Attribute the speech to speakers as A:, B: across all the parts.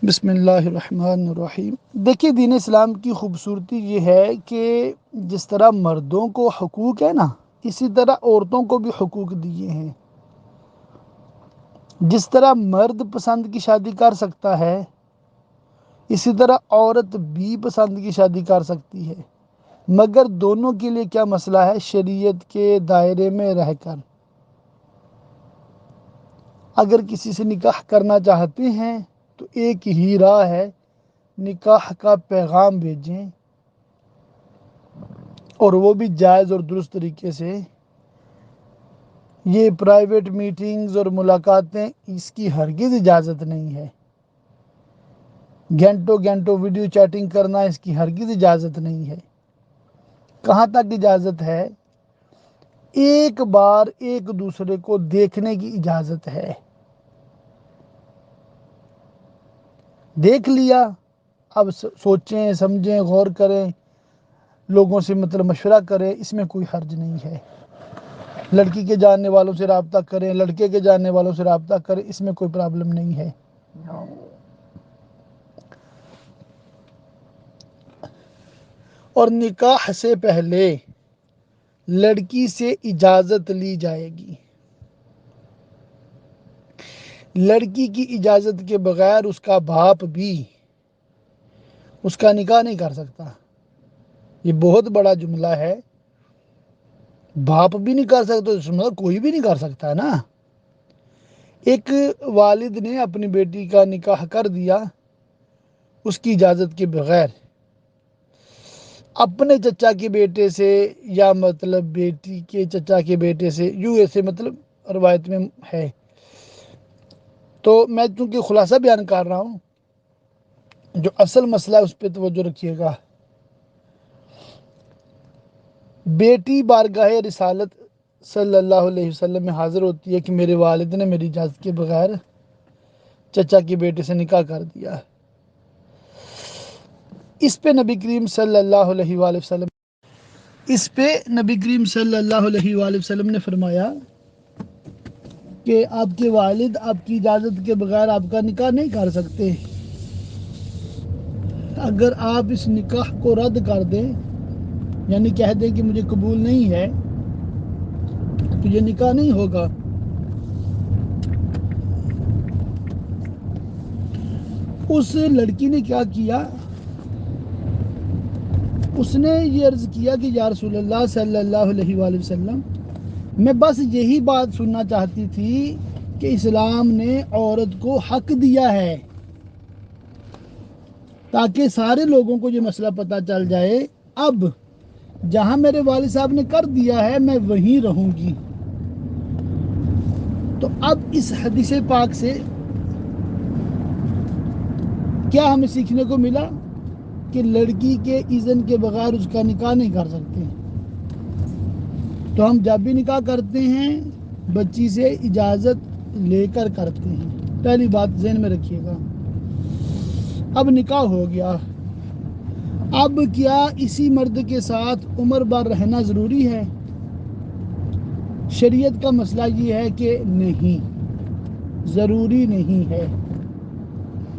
A: بسم اللہ الرحمن الرحیم۔ دیکھیے، دین اسلام کی خوبصورتی یہ ہے کہ جس طرح مردوں کو حقوق ہے نا، اسی طرح عورتوں کو بھی حقوق دیے ہیں۔ جس طرح مرد پسند کی شادی کر سکتا ہے، اسی طرح عورت بھی پسند کی شادی کر سکتی ہے، مگر دونوں کے لیے کیا مسئلہ ہے؟ شریعت کے دائرے میں رہ کر۔ اگر کسی سے نکاح کرنا چاہتے ہیں تو ایک ہی راہ ہے، نکاح کا پیغام بھیجیں، اور وہ بھی جائز اور درست طریقے سے۔ یہ پرائیویٹ میٹنگز اور ملاقاتیں، اس کی ہرگز اجازت نہیں ہے۔ گھنٹوں گھنٹوں ویڈیو چیٹنگ کرنا، اس کی ہرگز اجازت نہیں ہے۔ کہاں تک اجازت ہے؟ ایک بار ایک دوسرے کو دیکھنے کی اجازت ہے۔ دیکھ لیا، اب سوچیں، سمجھیں، غور کریں، لوگوں سے مشورہ کریں، اس میں کوئی حرج نہیں ہے۔ لڑکی کے جاننے والوں سے رابطہ کریں، لڑکے کے جاننے والوں سے رابطہ کریں، اس میں کوئی پرابلم نہیں ہے۔ اور نکاح سے پہلے لڑکی سے اجازت لی جائے گی۔ لڑکی کی اجازت کے بغیر اس کا باپ بھی اس کا نکاح نہیں کر سکتا۔ یہ بہت بڑا جملہ ہے۔ باپ بھی نہیں کر سکتا، کوئی بھی نہیں کر سکتا ہے نا۔ ایک والد نے اپنی بیٹی کا نکاح کر دیا اس کی اجازت کے بغیر، اپنے چچا کے بیٹے سے یا بیٹی کے چچا کے بیٹے سے، یوں ایسے روایت میں ہے۔ تو میں چونکہ خلاصہ بیان کر رہا ہوں، جو اصل مسئلہ ہے اس پہ توجہ رکھیے گا۔ بیٹی بارگاہ رسالت صلی اللہ علیہ وسلم میں حاضر ہوتی ہے کہ میرے والد نے میری اجازت کے بغیر چچا کے بیٹے سے نکاح کر دیا۔ اس پہ نبی کریم صلی اللہ علیہ وآلہ وسلم نے فرمایا کہ آپ کے والد آپ کی اجازت کے بغیر آپ کا نکاح نہیں کر سکتے۔ اگر آپ اس نکاح کو رد کر دیں، یعنی کہہ دیں کہ مجھے قبول نہیں ہے، تو یہ نکاح نہیں ہوگا۔ اس لڑکی نے کیا کیا؟ اس نے یہ عرض کیا کہ یا رسول اللہ صلی اللہ علیہ وآلہ وسلم، میں بس یہی بات سننا چاہتی تھی کہ اسلام نے عورت کو حق دیا ہے، تاکہ سارے لوگوں کو یہ مسئلہ پتہ چل جائے۔ اب جہاں میرے والد صاحب نے کر دیا ہے میں وہیں رہوں گی۔ تو اب اس حدیث پاک سے کیا ہمیں سیکھنے کو ملا؟ کہ لڑکی کے اذن کے بغیر اس کا نکاح نہیں کر سکتے۔ تو ہم جب بھی نکاح کرتے ہیں بچی سے اجازت لے کر کرتے ہیں۔ پہلی بات ذہن میں رکھیے گا۔ اب نکاح ہو گیا، اب کیا اسی مرد کے ساتھ عمر بھر رہنا ضروری ہے؟ شریعت کا مسئلہ یہ ہے کہ نہیں، ضروری نہیں ہے۔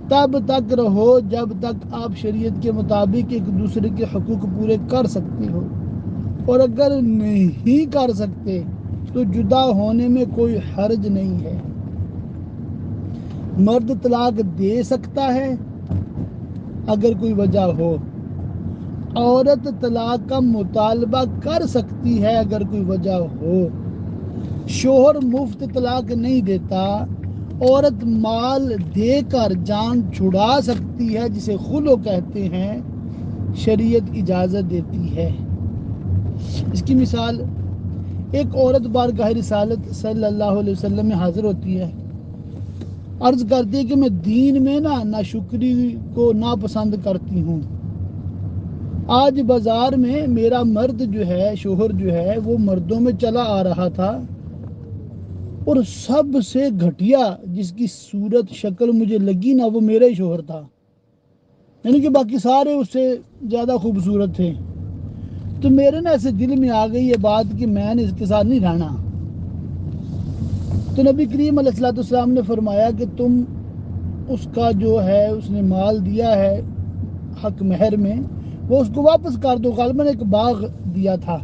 A: تب تک رہو جب تک آپ شریعت کے مطابق ایک دوسرے کے حقوق پورے کر سکتے ہو، اور اگر نہیں کر سکتے تو جدا ہونے میں کوئی حرج نہیں ہے۔ مرد طلاق دے سکتا ہے اگر کوئی وجہ ہو، عورت طلاق کا مطالبہ کر سکتی ہے اگر کوئی وجہ ہو۔ شوہر مفت طلاق نہیں دیتا، عورت مال دے کر جان چھڑا سکتی ہے، جسے خلع کہتے ہیں، شریعت اجازت دیتی ہے۔ اس کی مثال، ایک عورت بارگاہ رسالت صلی اللہ علیہ وسلم میں حاضر ہوتی ہے، عرض کرتی ہے کہ میں دین میں ناشکری کو ناپسند کرتی ہوں۔ آج بازار میں میرا مرد جو ہے، شوہر جو ہے، وہ مردوں میں چلا آ رہا تھا، اور سب سے گھٹیا جس کی صورت شکل مجھے لگی وہ میرا ہی شوہر تھا، یعنی کہ باقی سارے اس سے زیادہ خوبصورت تھے۔ تو میرے ایسے دل میں آ گئی یہ بات کہ میں نے اس کے ساتھ نہیں رہنا۔ تو نبی کریم علیہ السلام نے فرمایا کہ تم اس کا جو ہے اس نے مال دیا ہے حق مہر میں وہ اس کو واپس کر دو. غالباً ایک باغ دیا تھا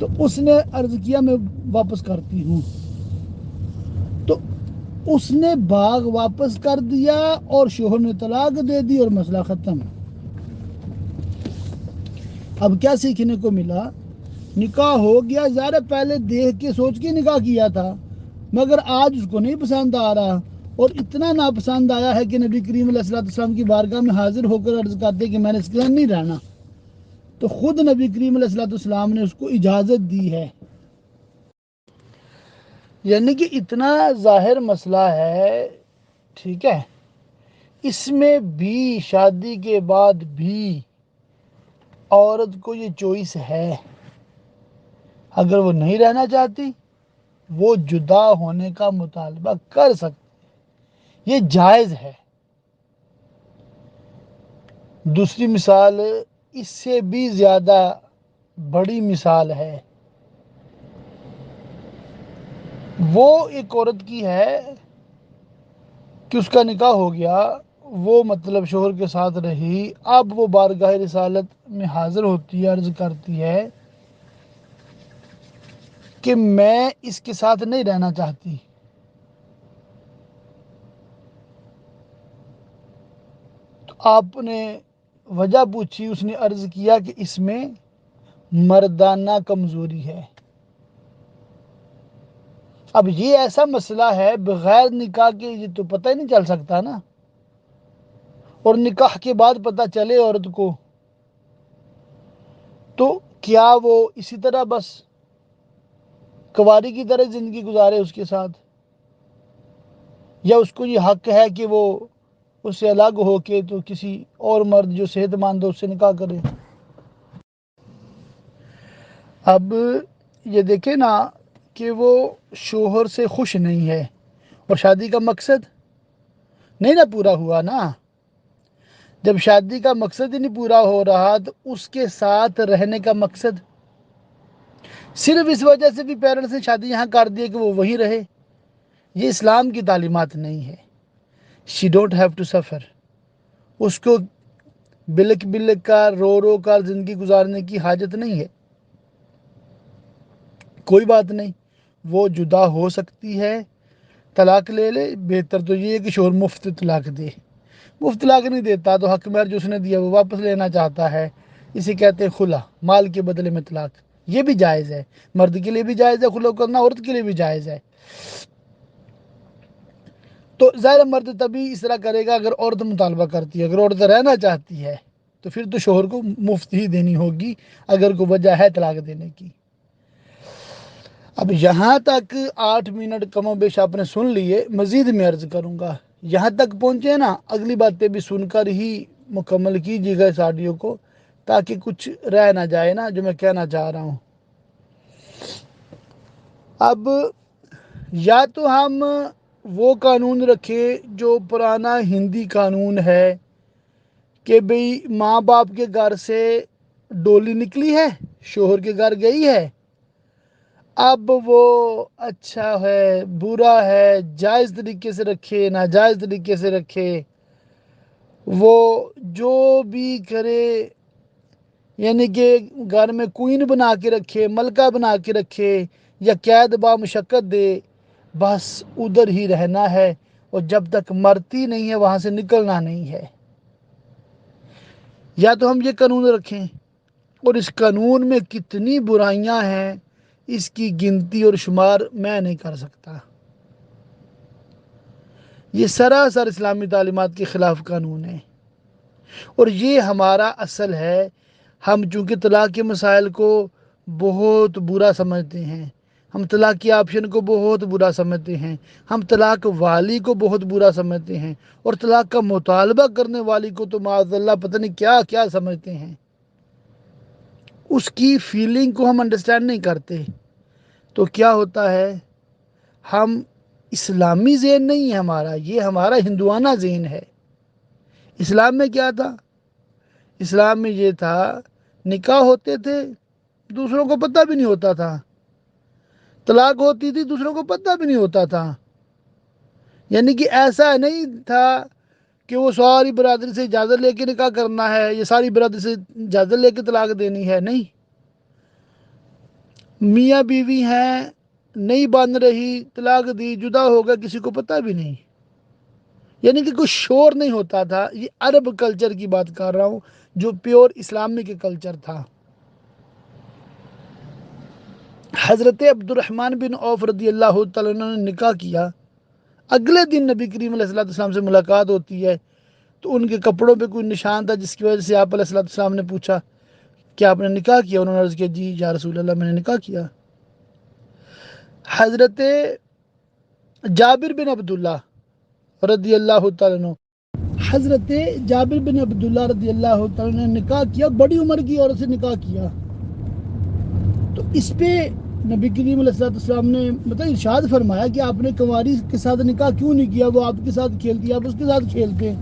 A: تو اس نے عرض کیا میں واپس کرتی ہوں. تو اس نے باغ واپس کر دیا اور شوہر نے طلاق دے دی اور مسئلہ ختم. اب کیا سیکھنے کو ملا؟ نکاح ہو گیا، ظاہر پہلے دیکھ کے سوچ کے نکاح کیا تھا، مگر آج اس کو نہیں پسند آ رہا، اور اتنا ناپسند آیا ہے کہ نبی کریم علیہ السلام کی بارگاہ میں حاضر ہو کر عرض کرتے کہ میں نے اس کے ساتھ نہیں رہنا. تو خود نبی کریم علیہ السلام نے اس کو اجازت دی ہے. یعنی کہ اتنا ظاہر مسئلہ ہے، ٹھیک ہے، اس میں بھی شادی کے بعد بھی عورت کو یہ چوائس ہے. اگر وہ نہیں رہنا چاہتی وہ جدا ہونے کا مطالبہ کر سکتی، یہ جائز ہے. دوسری مثال اس سے بھی زیادہ بڑی مثال ہے، وہ ایک عورت کی ہے کہ اس کا نکاح ہو گیا، وہ مطلب شوہر کے ساتھ رہی، اب وہ بارگاہ رسالت میں حاضر ہوتی ہے، عرض کرتی ہے کہ میں اس کے ساتھ نہیں رہنا چاہتی. تو آپ نے وجہ پوچھی، اس نے عرض کیا کہ اس میں مردانہ کمزوری ہے. اب یہ ایسا مسئلہ ہے بغیر نکاح کے یہ تو پتہ ہی نہیں چل سکتا نا، اور نکاح کے بعد پتہ چلے عورت کو تو کیا وہ اسی طرح بس کنواری کی طرح زندگی گزارے اس کے ساتھ، یا اس کو یہ حق ہے کہ وہ اس سے الگ ہو کے تو کسی اور مرد جو صحت مند ہو اس سے نکاح کرے. اب یہ دیکھیں نا کہ وہ شوہر سے خوش نہیں ہے، اور شادی کا مقصد نہیں نا پورا ہوا نا. جب شادی کا مقصد ہی نہیں پورا ہو رہا تو اس کے ساتھ رہنے کا مقصد، صرف اس وجہ سے بھی پیرنٹس نے شادی یہاں کر دی کہ وہ وہیں رہے. یہ اسلام کی تعلیمات نہیں ہے. She don't have to suffer. اس کو بلک بلک کر رو رو کر زندگی گزارنے کی حاجت نہیں ہے. کوئی بات نہیں، وہ جدا ہو سکتی ہے، طلاق لے لے. بہتر تو یہ ہے کہ شوہر مفت طلاق دے. مفت طلاق نہیں دیتا تو حق مہر جو اس نے دیا وہ واپس لینا چاہتا ہے، اسے کہتے ہیں خلا، مال کے بدلے میں طلاق. یہ بھی جائز ہے، مرد کے لیے بھی جائز ہے خلا کرنا، عورت کے لیے بھی جائز ہے. تو ظاہر مرد تبھی اس طرح کرے گا اگر عورت مطالبہ کرتی ہے. اگر عورت رہنا چاہتی ہے تو پھر تو شوہر کو مفت ہی دینی ہوگی اگر کوئی وجہ ہے طلاق دینے کی. اب یہاں تک 8 منٹ کم و بیش آپ نے سن لیے، مزید میں عرض کروں گا. یہاں تک پہنچے نا، اگلی باتیں بھی سن کر ہی مکمل کیجیے گا اس آڈیو کو، تاکہ کچھ رہ نہ جائے نا جو میں کہنا چاہ رہا ہوں. اب یا تو ہم وہ قانون رکھے جو پرانا ہندی قانون ہے کہ بھئی ماں باپ کے گھر سے ڈولی نکلی ہے، شوہر کے گھر گئی ہے، اب وہ اچھا ہے برا ہے، جائز طریقے سے رکھے ناجائز طریقے سے رکھے، وہ جو بھی کرے، یعنی کہ گھر میں کوئین بنا کے رکھے، ملکہ بنا کے رکھے، یا قید با مشقت دے، بس ادھر ہی رہنا ہے، اور جب تک مرتی نہیں ہے وہاں سے نکلنا نہیں ہے. یا تو ہم یہ قانون رکھیں، اور اس قانون میں کتنی برائیاں ہیں اس کی گنتی اور شمار میں نہیں کر سکتا. یہ سراسر اسلامی تعلیمات کے خلاف قانون ہے، اور یہ ہمارا اصل ہے. ہم چونکہ طلاق کے مسائل کو بہت برا سمجھتے ہیں، ہم طلاق کی آپشن کو بہت برا سمجھتے ہیں، ہم طلاق والی کو بہت برا سمجھتے ہیں، اور طلاق کا مطالبہ کرنے والی کو تو معاذ اللہ پتہ نہیں کیا کیا سمجھتے ہیں. اس کی فیلنگ کو ہم انڈرسٹینڈ نہیں کرتے. تو کیا ہوتا ہے، ہم اسلامی ذہن نہیں ہے ہمارا، یہ ہمارا ہندوانہ ذہن ہے. اسلام میں کیا تھا؟ اسلام میں یہ تھا نکاح ہوتے تھے دوسروں کو پتہ بھی نہیں ہوتا تھا، طلاق ہوتی تھی دوسروں کو پتہ بھی نہیں ہوتا تھا. یعنی کہ ایسا نہیں تھا کہ وہ ساری برادری سے اجازت لے کے نکاح کرنا ہے یا ساری برادری سے اجازت لے کے طلاق دینی ہے، نہیں، میاں بیوی ہیں، نہیں بن رہی، طلاق دی، جدا ہو گیا، کسی کو پتہ بھی نہیں، یعنی کہ کچھ شور نہیں ہوتا تھا۔ یہ عرب کلچر کی بات کر رہا ہوں جو پیور اسلامک کلچر تھا۔ حضرت عبد الرحمن بن عوف رضی اللہ تعالیٰ عنہ نے نکاح کیا، اگلے دن نبی کریم علیہ السلام سے ملاقات ہوتی ہے تو ان کے کپڑوں پہ کوئی نشان تھا، جس کی وجہ سے آپ علیہ السلام نے پوچھا کہ آپ نے نکاح کیا؟ انہوں نے عرض کیا جی یا رسول اللہ میں نے نکاح کیا۔ حضرت جابر بن عبداللہ رضی اللہ تعالیٰ عنہ، حضرت جابر بن عبداللہ رضی اللہ تعالیٰ عنہ نے نکاح کیا، بڑی عمر کی عورت سے نکاح کیا، تو اس پہ نبی کریم علیہ السلام نے ارشاد فرمایا کہ آپ نے کنواری کے ساتھ نکاح کیوں نہیں کیا؟ وہ آپ کے ساتھ کھیلتی، آپ اس کے ساتھ کھیلتے۔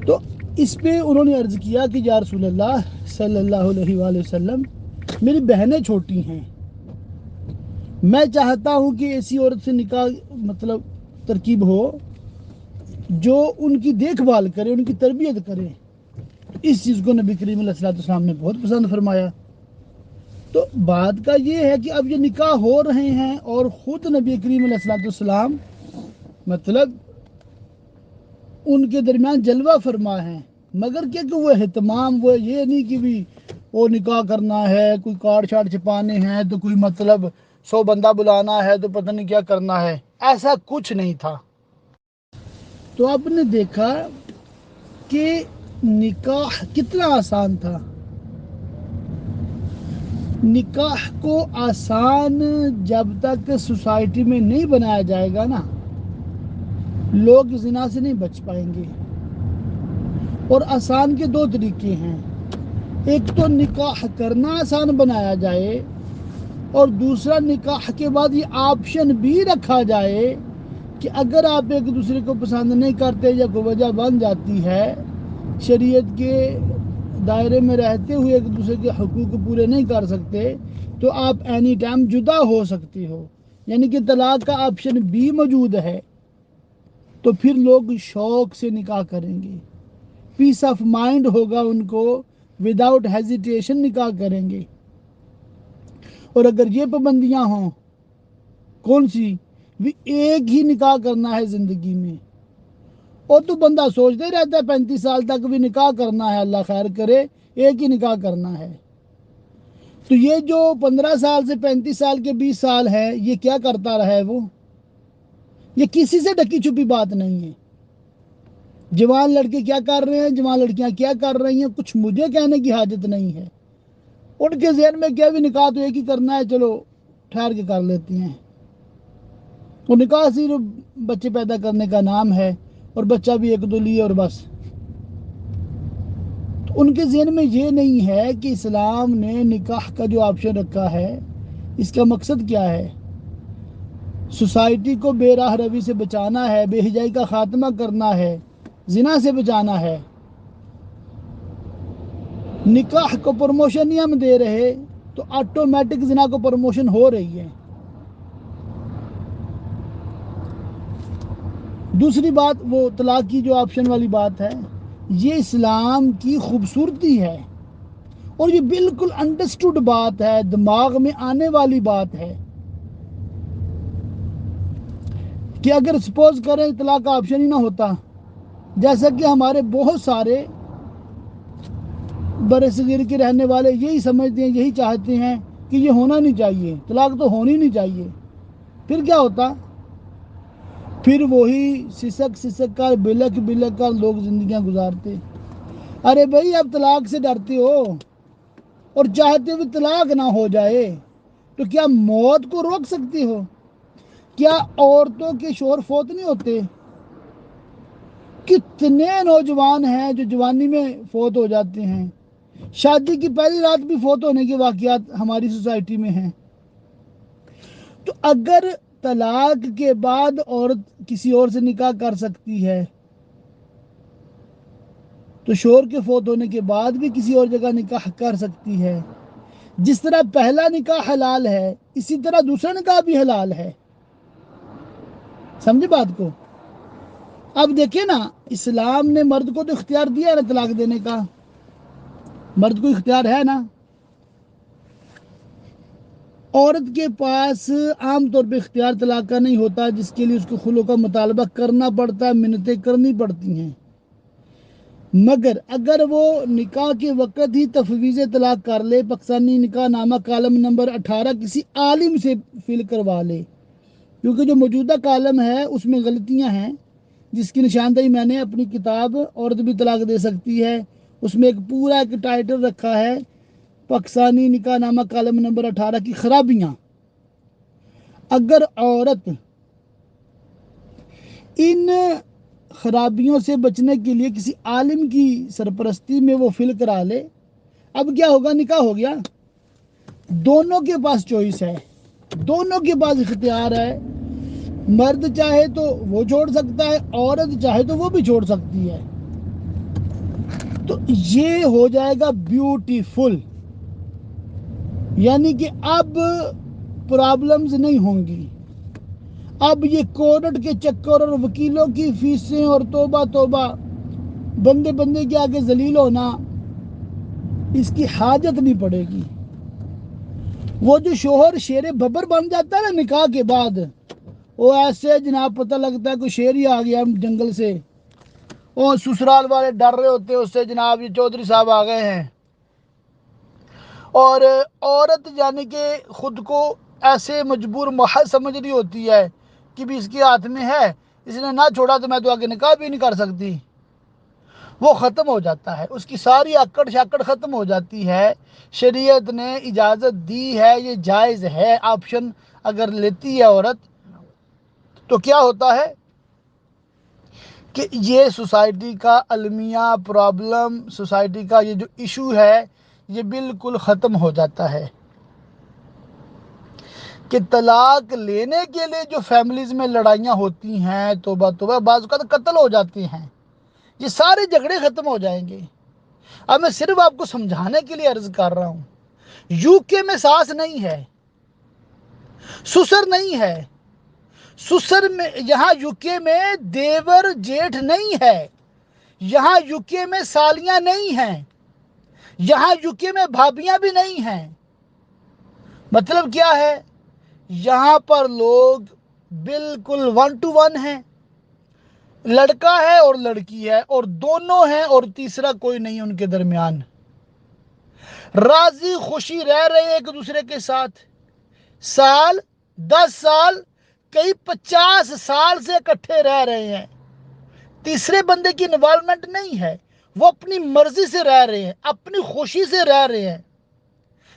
A: تو اس پہ انہوں نے عرض کیا کہ یا رسول اللہ صلی اللہ علیہ وآلہ وسلم، میری بہنیں چھوٹی ہیں، میں چاہتا ہوں کہ ایسی عورت سے نکاح ترکیب ہو جو ان کی دیکھ بھال کرے، ان کی تربیت کرے۔ اس چیز کو نبی کریم علیہ السلام نے بہت پسند فرمایا۔ تو بات کا یہ ہے کہ اب یہ نکاح ہو رہے ہیں اور خود نبی کریم علیہ السلام ان کے درمیان جلوہ فرما ہے، مگر کیا کہ وہ اہتمام، وہ یہ نہیں کہ بھی وہ نکاح کرنا ہے، کوئی کارڈ شارڈ چھپانے ہیں تو کوئی 100 بندہ بلانا ہے تو پتہ نہیں کیا کرنا ہے، ایسا کچھ نہیں تھا۔ تو آپ نے دیکھا کہ نکاح کتنا آسان تھا۔ نکاح کو آسان جب تک سوسائٹی میں نہیں بنایا جائے گا نا، لوگ زنا سے نہیں بچ پائیں گے۔ اور آسان کے 2 طریقے ہیں، ایک تو نکاح کرنا آسان بنایا جائے، اور دوسرا نکاح کے بعد یہ آپشن بھی رکھا جائے کہ اگر آپ ایک دوسرے کو پسند نہیں کرتے یا کوئی وجہ بن جاتی ہے، شریعت کے دائرے میں رہتے ہوئے ایک دوسرے کے حقوق پورے نہیں کر سکتے، تو آپ اینی ٹائم جدا ہو سکتے ہو، یعنی کہ طلاق کا آپشن بھی موجود ہے۔ تو پھر لوگ شوق سے نکاح کریں گے، پیس آف مائنڈ ہوگا ان کو، وداؤٹ ہیزیٹیشن نکاح کریں گے۔ اور اگر یہ پابندیاں ہوں، کون سی؟ بھی ایک ہی نکاح کرنا ہے زندگی میں، اور تو بندہ سوچتے ہی رہتا ہے 35 سال تک بھی نکاح کرنا ہے، اللہ خیر کرے، ایک ہی نکاح کرنا ہے۔ تو یہ جو 15 سال سے 35 سال کے 20 سال ہے، یہ کیا کرتا رہا ہے؟ وہ یہ کسی سے ڈکی چھپی بات نہیں ہے۔ جوان لڑکے کیا کر رہے ہیں، جوان لڑکیاں کیا کر رہی ہیں، کچھ مجھے کہنے کی حاجت نہیں ہے۔ ان کے ذہن میں کیا بھی نکاح تو ایک ہی کرنا ہے، چلو ٹھہر کے کر لیتی ہیں۔ وہ نکاح صرف بچے پیدا کرنے کا نام ہے، اور بچہ بھی 1 2 لیے اور بس۔ تو ان کے ذہن میں یہ نہیں ہے کہ اسلام نے نکاح کا جو آپشن رکھا ہے، اس کا مقصد کیا ہے؟ سوسائٹی کو بے راہ روی سے بچانا ہے، بے حجائی کا خاتمہ کرنا ہے، زنا سے بچانا ہے۔ نکاح کو پروموشن نہیں ہم دے رہے تو آٹومیٹک زنا کو پروموشن ہو رہی ہے۔ دوسری بات، وہ طلاق کی جو آپشن والی بات ہے، یہ اسلام کی خوبصورتی ہے، اور یہ بالکل انڈرسٹوڈ بات ہے، دماغ میں آنے والی بات ہے کہ اگر سپوز کریں طلاق کا آپشن ہی نہ ہوتا، جیسا کہ ہمارے بہت سارے بر صغیر کے رہنے والے یہی سمجھتے ہیں، یہی چاہتے ہیں کہ یہ ہونا نہیں چاہیے، طلاق تو ہونی نہیں چاہیے، پھر کیا ہوتا؟ پھر وہی سسک کر بلک کر لوگ زندگیاں گزارتے۔ ارے بھائی، اب طلاق سے ڈرتے ہو اور چاہتے ہوئے طلاق نہ ہو جائے تو کیا موت کو روک سکتے ہو؟ کیا عورتوں کے شوہر فوت نہیں ہوتے؟ کتنے نوجوان ہیں جو جوانی میں فوت ہو جاتے ہیں، شادی کی پہلی رات بھی فوت ہونے کے واقعات ہماری سوسائٹی میں ہیں۔ تو اگر طلاق کے بعد عورت کسی اور سے نکاح کر سکتی ہے، تو شوہر کے فوت ہونے کے بعد بھی کسی اور جگہ نکاح کر سکتی ہے۔ جس طرح پہلا نکاح حلال ہے، اسی طرح دوسرا نکاح بھی حلال ہے۔ سمجھے بات کو؟ اب دیکھیں نا، اسلام نے مرد کو تو اختیار دیا ہے نا طلاق دینے کا، مرد کو اختیار ہے نا. عورت کے پاس عام طور پہ اختیار طلاق کا نہیں ہوتا، جس کے لیے اس کو خلوع کا مطالبہ کرنا پڑتا ہے، منتیں کرنی پڑتی ہیں. مگر اگر وہ نکاح کے وقت ہی تفویض طلاق کر لے، پاکستانی نکاح نامہ کالم نمبر 18 کسی عالم سے فل کروا لے، کیونکہ جو موجودہ کالم ہے اس میں غلطیاں ہیں، جس کی نشاندہی میں نے اپنی کتاب عورت بھی طلاق دے سکتی ہے، اس میں ایک ٹائٹل رکھا ہے پاکستانی نکاح نامہ کالم نمبر 18 کی خرابیاں. اگر عورت ان خرابیوں سے بچنے کے لیے کسی عالم کی سرپرستی میں وہ فل کرا لے، اب کیا ہوگا؟ نکاح ہو گیا. دونوں کے پاس چوائس ہے، دونوں کے پاس اختیار ہے. مرد چاہے تو وہ چھوڑ سکتا ہے، عورت چاہے تو وہ بھی چھوڑ سکتی ہے. تو یہ ہو جائے گا بیوٹیفل، یعنی کہ اب پرابلمز نہیں ہوں گی. اب یہ کورٹ کے چکر اور وکیلوں کی فیسیں اور توبہ توبہ، بندے کے آگے ذلیل ہونا، اس کی حاجت نہیں پڑے گی. وہ جو شوہر شیر ببر بن جاتا ہے نا نکاح کے بعد، وہ ایسے جناب پتہ لگتا ہے کوئی شیر ہی آ گیا جنگل سے، اور سسرال والے ڈر رہے ہوتے ہیں اس سے، جناب یہ چودھری صاحب آ گئے ہیں. اور عورت یعنی کہ خود کو ایسے مجبور محض سمجھ رہی ہوتی ہے کہ بھی اس کے ہاتھ میں ہے، اس نے نہ چھوڑا تو میں تو آگے نکاح بھی نہیں کر سکتی. وہ ختم ہو جاتا ہے، اس کی ساری اکڑ شاکڑ ختم ہو جاتی ہے. شریعت نے اجازت دی ہے، یہ جائز ہے. آپشن اگر لیتی ہے عورت تو کیا ہوتا ہے کہ یہ سوسائٹی کا المیہ پرابلم، سوسائٹی کا یہ جو ایشو ہے یہ بالکل ختم ہو جاتا ہے. کہ طلاق لینے کے لیے جو فیملیز میں لڑائیاں ہوتی ہیں، توبہ بعض اوقات قتل ہو جاتے ہیں، یہ سارے جھگڑے ختم ہو جائیں گے. اب میں صرف آپ کو سمجھانے کے لیے عرض کر رہا ہوں. یو کے میں ساس نہیں ہے، سسر نہیں ہے، سسر میں یہاں یو کے میں دیور جیٹھ نہیں ہے، یہاں یو کے میں سالیاں نہیں ہیں، یہاں یو کے میں بھابیاں بھی نہیں ہیں. مطلب کیا ہے؟ یہاں پر لوگ بالکل 1 to 1 ہیں، لڑکا ہے اور لڑکی ہے، اور دونوں ہیں اور تیسرا کوئی نہیں ان کے درمیان. راضی خوشی رہ رہے ہیں ایک دوسرے کے ساتھ، سال 10 سال کئی 50 سال سے اکٹھے رہ رہے ہیں. تیسرے بندے کی انوالومنٹ نہیں ہے، وہ اپنی مرضی سے رہ رہے ہیں، اپنی خوشی سے رہ رہے ہیں.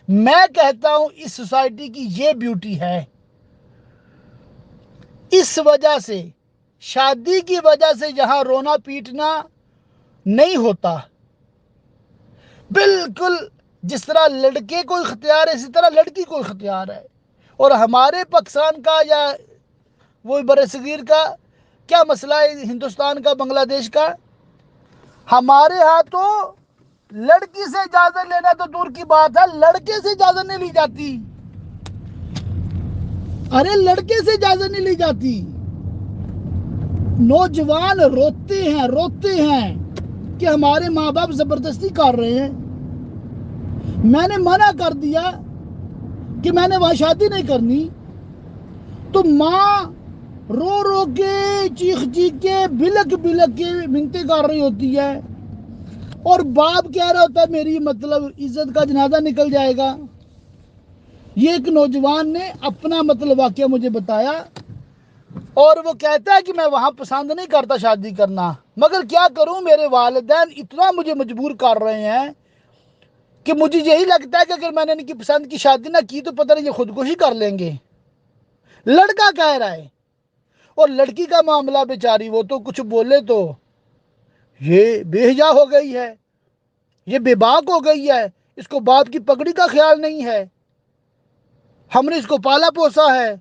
A: میں کہتا ہوں اس سوسائٹی کی یہ بیوٹی ہے. اس وجہ سے، شادی کی وجہ سے یہاں رونا پیٹنا نہیں ہوتا. بالکل جس طرح لڑکے کو اختیار ہے اسی طرح لڑکی کو اختیار ہے. اور ہمارے پاکستان کا یا وہ برصغیر کا کیا مسئلہ ہے، ہندوستان کا، بنگلہ دیش کا؟ ہمارے ہاں تو لڑکی سے اجازت لینا تو دور کی بات ہے، لڑکے سے اجازت نہیں لی جاتی. ارے لڑکے سے اجازت نہیں لی جاتی. نوجوان روتے ہیں کہ ہمارے ماں باپ زبردستی کر رہے ہیں. میں نے منع کر دیا کہ میں نے وہاں شادی نہیں کرنی، تو ماں رو رو کے چیخ کے بلک کے منتیں کر رہی ہوتی ہے، اور باپ کہہ رہا ہوتا ہے میری مطلب عزت کا جنازہ نکل جائے گا. یہ ایک نوجوان نے اپنا مطلب واقعہ مجھے بتایا، اور وہ کہتا ہے کہ میں وہاں پسند نہیں کرتا شادی کرنا، مگر کیا کروں، میرے والدین اتنا مجھے مجبور کر رہے ہیں کہ مجھے یہی لگتا ہے کہ اگر میں نے ان کی پسند کی شادی نہ کی تو پتہ نہیں یہ خودکشی کر لیں گے. لڑکا کہہ رہا ہے. اور لڑکی کا معاملہ بیچاری، وہ تو کچھ بولے تو یہ بے حیا ہو گئی ہے، یہ بے باک ہو گئی ہے، اس کو باپ کی پگڑی کا خیال نہیں ہے، ہم نے اس کو پالا پوسا ہے.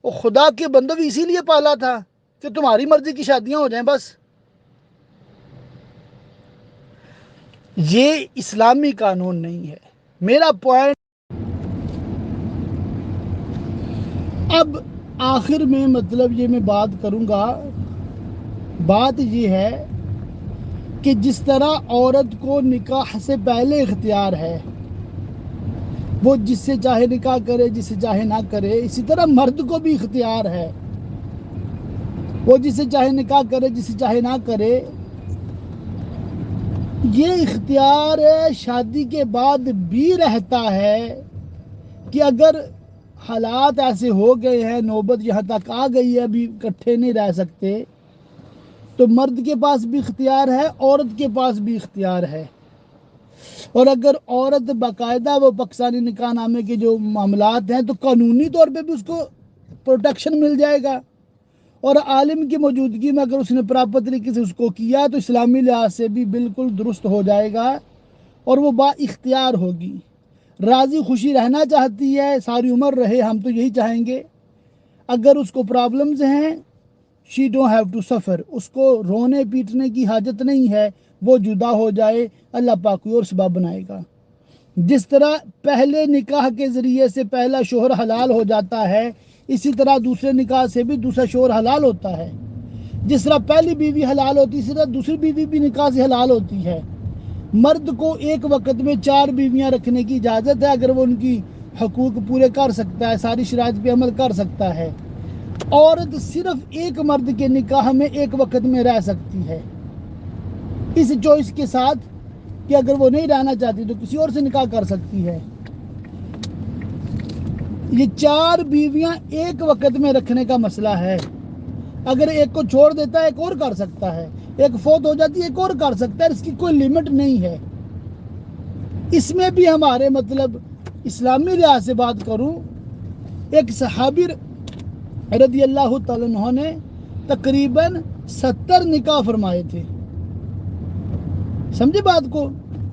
A: وہ خدا کے بندوں بھی اسی لیے پالا تھا کہ تمہاری مرضی کی شادیاں ہو جائیں بس. یہ اسلامی قانون نہیں ہے. میرا پوائنٹ، اب آخر میں مطلب یہ میں بات کروں گا، بات یہ ہے کہ جس طرح عورت کو نکاح سے پہلے اختیار ہے، وہ جس سے چاہے نکاح کرے، جس سے چاہے نہ کرے، اسی طرح مرد کو بھی اختیار ہے، وہ جس سے چاہے نکاح کرے، جس سے چاہے نہ کرے۔ یہ اختیار شادی کے بعد بھی رہتا ہے کہ اگر حالات ایسے ہو گئے ہیں، نوبت یہاں تک آ گئی ہے، ابھی اکٹھے نہیں رہ سکتے، تو مرد کے پاس بھی اختیار ہے، عورت کے پاس بھی اختیار ہے۔ اور اگر عورت باقاعدہ وہ پاکستانی نکاح نامے کے جو معاملات ہیں تو قانونی طور پہ بھی اس کو پروٹیکشن مل جائے گا، اور عالم کی موجودگی میں اگر اس نے پراپر طریقے سے اس کو کیا تو اسلامی لحاظ سے بھی بالکل درست ہو جائے گا، اور وہ با اختیار ہوگی، راضی خوشی رہنا چاہتی ہے، ساری عمر رہے، ہم تو یہی چاہیں گے۔ اگر اس کو پرابلمز ہیں، she don't have to suffer، اس کو رونے پیٹنے کی حاجت نہیں ہے، وہ جدا ہو جائے، اللہ پاک کوئی اور سبب بنائے گا۔ جس طرح پہلے نکاح کے ذریعے سے پہلا شوہر حلال ہو جاتا ہے، اسی طرح دوسرے نکاح سے بھی دوسرا شوہر حلال ہوتا ہے۔ جس طرح پہلی بیوی حلال ہوتی ہے، اسی طرح دوسری بیوی بھی نکاح سے حلال ہوتی ہے۔ مرد کو ایک وقت میں 4 بیویاں رکھنے کی اجازت ہے اگر وہ ان کی حقوق پورے کر سکتا ہے، ساری شرائط پہ عمل کر سکتا ہے۔ عورت صرف ایک مرد کے نکاح میں ایک وقت میں رہ سکتی ہے، اس چوائس کے ساتھ کہ اگر وہ نہیں رہنا چاہتی تو کسی اور سے نکاح کر سکتی ہے۔ یہ 4 بیویاں ایک وقت میں رکھنے کا مسئلہ ہے، اگر ایک کو چھوڑ دیتا ہے ایک اور کر سکتا ہے، ایک فوت ہو جاتی ہے ایک اور کر سکتا ہے، اس کی کوئی لیمٹ نہیں ہے۔ اس میں بھی ہمارے مطلب اسلامی لحاظ سے بات کروں، ایک صحابی رضی اللہ تعالیٰ عنہ نے تقریباً 70 نکاح فرمائے تھے، سمجھے بات کو۔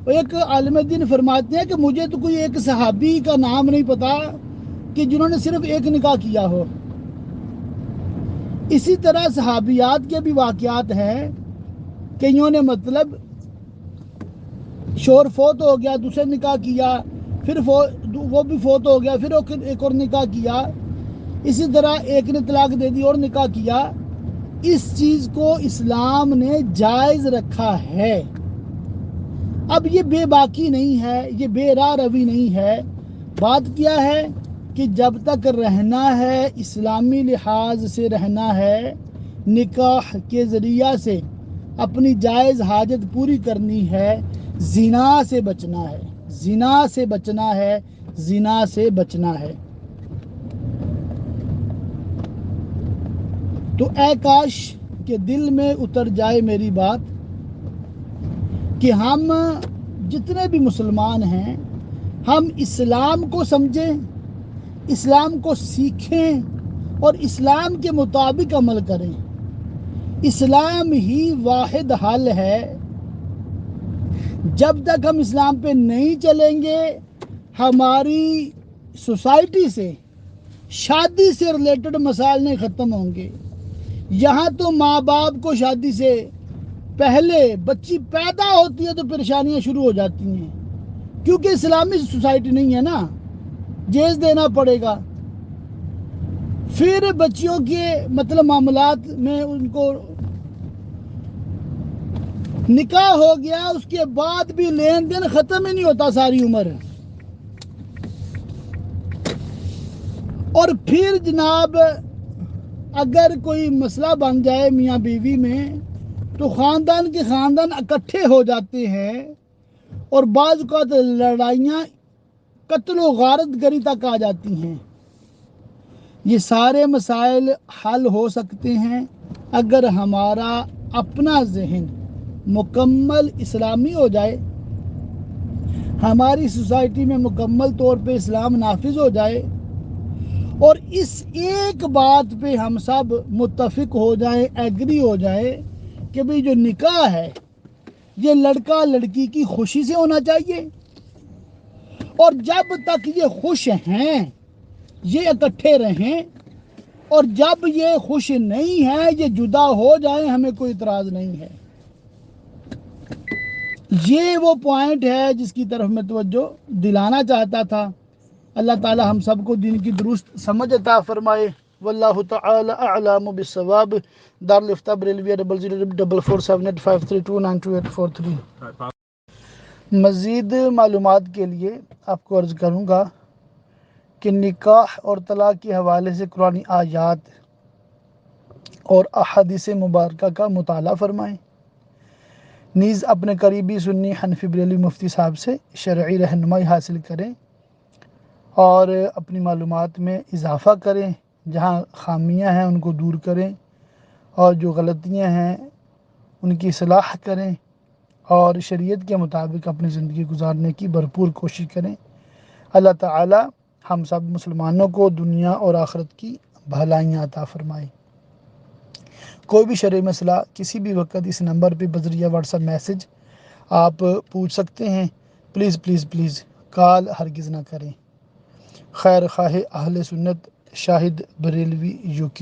A: ایک عالم دین فرماتے ہیں کہ مجھے تو کوئی ایک صحابی کا نام نہیں پتا کہ جنہوں نے صرف ایک نکاح کیا ہو۔ اسی طرح صحابیات کے بھی واقعات ہیں، کئیوں نے مطلب شوہر فوت ہو گیا، دوسرے نکاح کیا، پھر وہ بھی فوت ہو گیا، پھر ایک اور نکاح کیا، اسی طرح ایک نے طلاق دے دی اور نکاح کیا۔ اس چیز کو اسلام نے جائز رکھا ہے۔ اب یہ بے باکی نہیں ہے، یہ بے راہ روی نہیں ہے، بات کیا ہے کہ جب تک رہنا ہے، اسلامی لحاظ سے رہنا ہے، نکاح کے ذریعہ سے اپنی جائز حاجت پوری کرنی ہے، زنا سے بچنا ہے، زنا سے بچنا ہے، زنا سے بچنا ہے۔ تو اے کاش کہ دل میں اتر جائے میری بات کہ ہم جتنے بھی مسلمان ہیں، ہم اسلام کو سمجھیں، اسلام کو سیکھیں اور اسلام کے مطابق عمل کریں۔ اسلام ہی واحد حل ہے۔ جب تک ہم اسلام پہ نہیں چلیں گے، ہماری سوسائٹی سے، شادی سے ریلیٹڈ مسائل نہیں ختم ہوں گے۔ یہاں تو ماں باپ کو شادی سے پہلے بچی پیدا ہوتی ہے تو پریشانیاں شروع ہو جاتی ہیں، کیونکہ اسلامی سوسائٹی نہیں ہے نا، جیز دینا پڑے گا۔ پھر بچیوں کے مطلب معاملات میں ان کو نکاح ہو گیا، اس کے بعد بھی لین دین ختم ہی نہیں ہوتا ساری عمر۔ اور پھر جناب اگر کوئی مسئلہ بن جائے میاں بیوی میں تو خاندان کے خاندان اکٹھے ہو جاتے ہیں، اور بعض اوقات لڑائیاں قتل و غارت گری تک آ جاتی ہیں۔ یہ سارے مسائل حل ہو سکتے ہیں اگر ہمارا اپنا ذہن مکمل اسلامی ہو جائے، ہماری سوسائٹی میں مکمل طور پہ اسلام نافذ ہو جائے، اور اس ایک بات پہ ہم سب متفق ہو جائیں، ایگری ہو جائیں کہ بھئی جو نکاح ہے یہ لڑکا لڑکی کی خوشی سے ہونا چاہیے، اور جب تک یہ خوش ہیں یہ اکٹھے رہیں، اور جب یہ خوش نہیں ہیں یہ جدا ہو جائیں، ہمیں کوئی اعتراض نہیں ہے۔ یہ وہ پوائنٹ ہے جس کی طرف میں توجہ دلانا چاہتا تھا۔ اللہ تعالی ہم سب کو دین کی درست سمجھ عطا فرمائے۔ واللہ تعالی اعلم بالصواب. دارالفتہ بریلویہ 00447853292843. مزید معلومات کے لیے آپ کو عرض کروں گا کہ نکاح اور طلاق کے حوالے سے قرآنی آیات اور احادیث مبارکہ کا مطالعہ فرمائیں. نیز اپنے قریبی سنی حنفی بریلوی مفتی صاحب سے شرعی رہنمائی حاصل کریں اور اپنی معلومات میں اضافہ کریں. جہاں خامیاں ہیں ان کو دور کریں اور جو غلطیاں ہیں ان کی اصلاح کریں اور شریعت کے مطابق اپنی زندگی گزارنے کی بھرپور کوشش کریں. اللہ تعالی ہم سب مسلمانوں کو دنیا اور آخرت کی بھلائیاں عطا فرمائے. کوئی بھی شرعی مسئلہ کسی بھی وقت اس نمبر پہ بذریعہ واٹس ایپ میسج آپ پوچھ سکتے ہیں. پلیز پلیز پلیز کال ہرگز نہ کریں. خیر خواہ اہل سنت شاہد بریلوی UK.